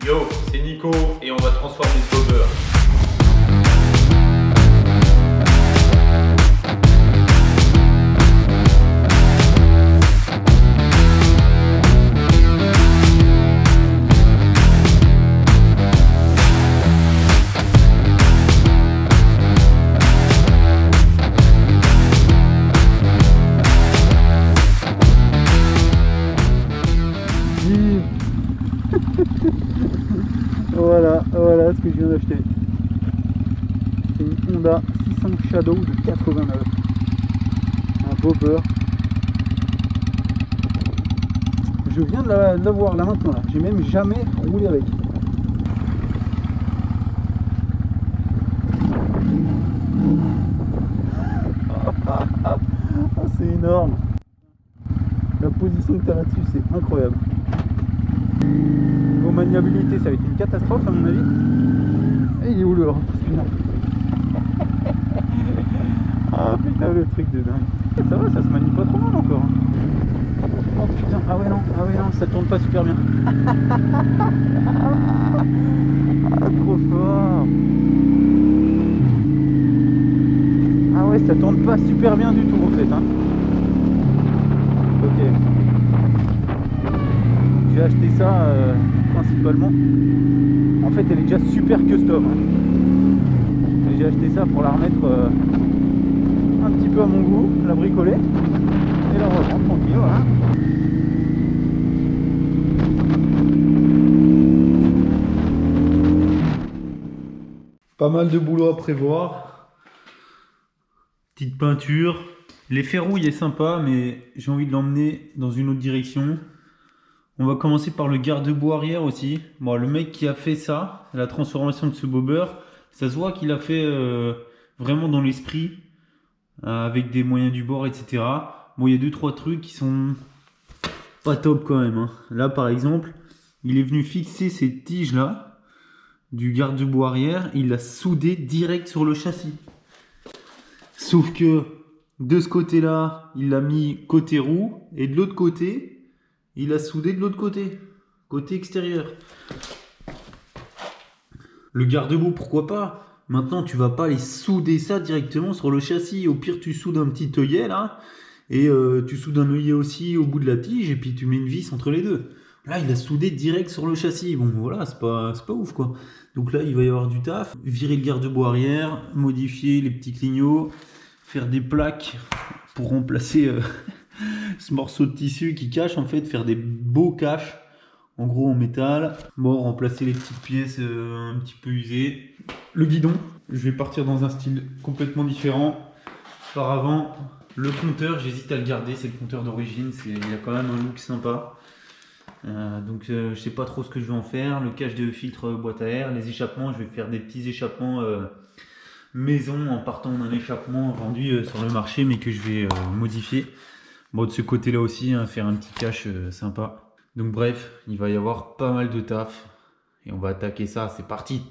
Yo, c'est Nico et on va transformer ce bobber. Voilà ce que je viens d'acheter. C'est une Honda 600 Shadow de 89. Un bobber. Je viens de l'avoir là maintenant. J'ai même jamais roulé avec. Ah, c'est énorme. La position que tu as là-dessus, c'est incroyable. Niveau maniabilité, ça va être une catastrophe à mon avis. Et il est où le rang? Ah putain, le truc de dingue. Ça va, ça se manie pas trop mal encore. Oh putain, ah ouais non, ça tourne pas super bien. Ah, trop fort. Ah ouais, ça tourne pas super bien du tout en fait. Hein. Ok. J'ai acheté ça principalement. En fait, elle est déjà super custom. Hein. Et j'ai acheté ça pour la remettre un petit peu à mon goût, la bricoler et la revendre tranquille. Voilà. Pas mal de boulot à prévoir. Petite peinture. L'effet rouille est sympa, mais j'ai envie de l'emmener dans une autre direction. On va commencer par le garde-boue arrière aussi. Bon, le mec qui a fait ça, la transformation de ce bobber, ça se voit qu'il a fait vraiment dans l'esprit, avec des moyens du bord, etc. Bon, il y a 2-3 trucs qui sont pas top quand même. Hein. Là, par exemple, il est venu fixer ces tiges-là du garde-boue arrière. Il l'a soudé direct sur le châssis. Sauf que de ce côté-là, il l'a mis côté roue, et de l'autre côté, il a soudé de l'autre côté, côté extérieur. Le garde-boue, pourquoi pas? Maintenant, tu vas pas aller souder ça directement sur le châssis. Au pire, tu soudes un petit œillet là, et tu soudes un œillet aussi au bout de la tige, et puis tu mets une vis entre les deux. Là, il a soudé direct sur le châssis. Bon, voilà, c'est pas ouf quoi. Donc là, il va y avoir du taf. Virer le garde-boue arrière, modifier les petits clignots, faire des plaques pour remplacer ce morceau de tissu qui cache, en fait, faire des beaux caches, en gros en métal. Bon, remplacer les petites pièces un petit peu usées. Le guidon, je vais partir dans un style complètement différent. Par avant, le compteur, j'hésite à le garder, c'est le compteur d'origine, il a quand même un look sympa. Donc je sais pas trop ce que je vais en faire. Le cache de filtre boîte à air, les échappements, je vais faire des petits échappements maison en partant d'un échappement vendu sur le marché, mais que je vais modifier. Bon, de ce côté-là aussi, hein, faire un petit cache sympa. Donc bref, il va y avoir pas mal de taf. Et on va attaquer ça, c'est parti!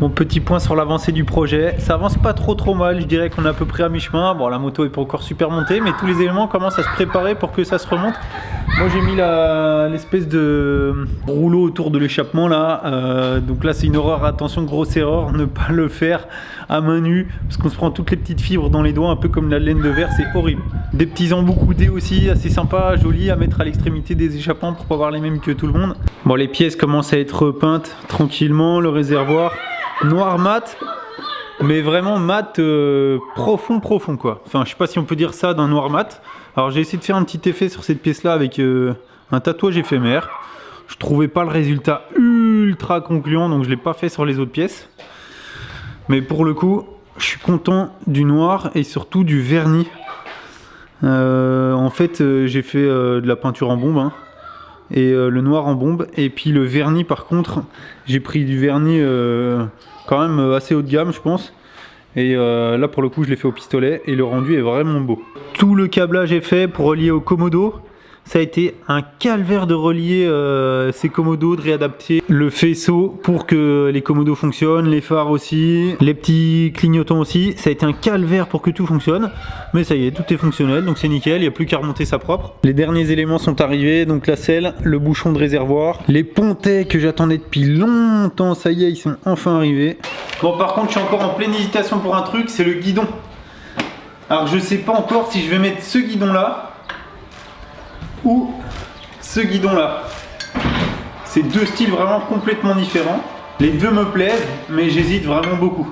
Mon petit point sur l'avancée du projet, ça avance pas trop mal, je dirais qu'on est à peu près à mi-chemin. Bon, la moto est pas encore super montée, mais tous les éléments commencent à se préparer pour que ça se remonte. Moi j'ai mis l'espèce de rouleau autour de l'échappement là, donc là c'est une horreur, attention, grosse erreur, ne pas le faire à main nue, parce qu'on se prend toutes les petites fibres dans les doigts, un peu comme la laine de verre, c'est horrible. Des petits embouts coudés aussi, assez sympa, jolis à mettre à l'extrémité des échappements pour pas avoir les mêmes que tout le monde. Bon, les pièces commencent à être peintes tranquillement, le réservoir noir mat, mais vraiment mat profond quoi. Enfin, je sais pas si on peut dire ça d'un noir mat. Alors j'ai essayé de faire un petit effet sur cette pièce là avec un tatouage éphémère. Je trouvais pas le résultat ultra concluant, donc je l'ai pas fait sur les autres pièces. Mais pour le coup, je suis content du noir et surtout du vernis. En fait, j'ai fait de la peinture en bombe, hein, et le noir en bombe. Et puis le vernis, par contre, j'ai pris du vernis quand même assez haut de gamme, je pense. Et là, pour le coup, je l'ai fait au pistolet et le rendu est vraiment beau. Tout le câblage est fait pour relier au Komodo. Ça a été un calvaire de relier ces Komodos, de réadapter le faisceau pour que les Komodos fonctionnent, les phares aussi, les petits clignotants aussi. Ça a été un calvaire pour que tout fonctionne, mais ça y est, tout est fonctionnel, donc c'est nickel, il n'y a plus qu'à remonter ça propre. Les derniers éléments sont arrivés, donc la selle, le bouchon de réservoir, les pontets que j'attendais depuis longtemps, ça y est, ils sont enfin arrivés. Bon, par contre, je suis encore en pleine hésitation pour un truc, c'est le guidon. Alors je sais pas encore si je vais mettre ce guidon là ou ce guidon là. C'est deux styles vraiment complètement différents. Les deux me plaisent, mais j'hésite vraiment beaucoup.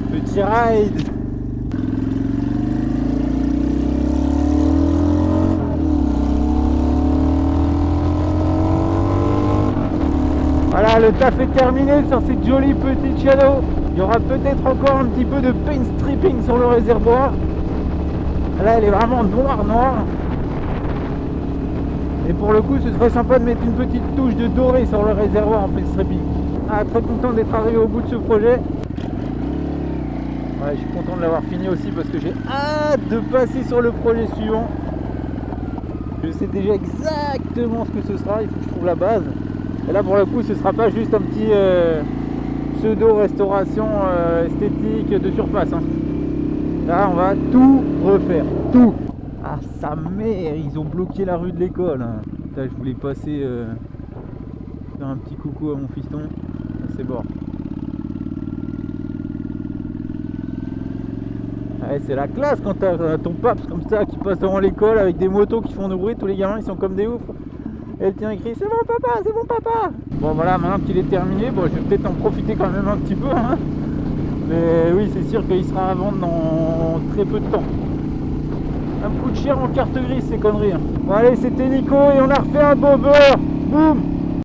Petit ride. Voilà, le taf est terminé sur cette jolie petite Shadow. Il y aura peut-être encore un petit peu de paint stripping sur le réservoir. Là, elle est vraiment noire. Et pour le coup, ce serait sympa de mettre une petite touche de doré sur le réservoir en paint stripping. Ah, très content d'être arrivé au bout de ce projet. Ouais, je suis content de l'avoir fini aussi parce que j'ai hâte de passer sur le projet suivant. Je sais déjà exactement ce que ce sera, il faut que je trouve la base. Et là pour le coup ce sera pas juste un petit pseudo-restauration esthétique de surface. Hein. Là on va tout refaire, tout. Ah sa mère, ils ont bloqué la rue de l'école. Hein. Putain, je voulais passer faire un petit coucou à mon fiston. C'est bon. Ouais, c'est la classe quand t'as ton pape comme ça qui passe devant l'école avec des motos qui font du bruit, tous les gamins ils sont comme des oufs. Et le tien écrit c'est bon papa, c'est bon papa. Bon voilà, maintenant qu'il est terminé, bon, je vais peut-être en profiter quand même un petit peu. Hein. Mais oui, c'est sûr qu'il sera à vendre dans très peu de temps. Ça me coûte cher en carte grise ces conneries. Hein. Bon allez, c'était Nico et on a refait un beau beurre. Boum.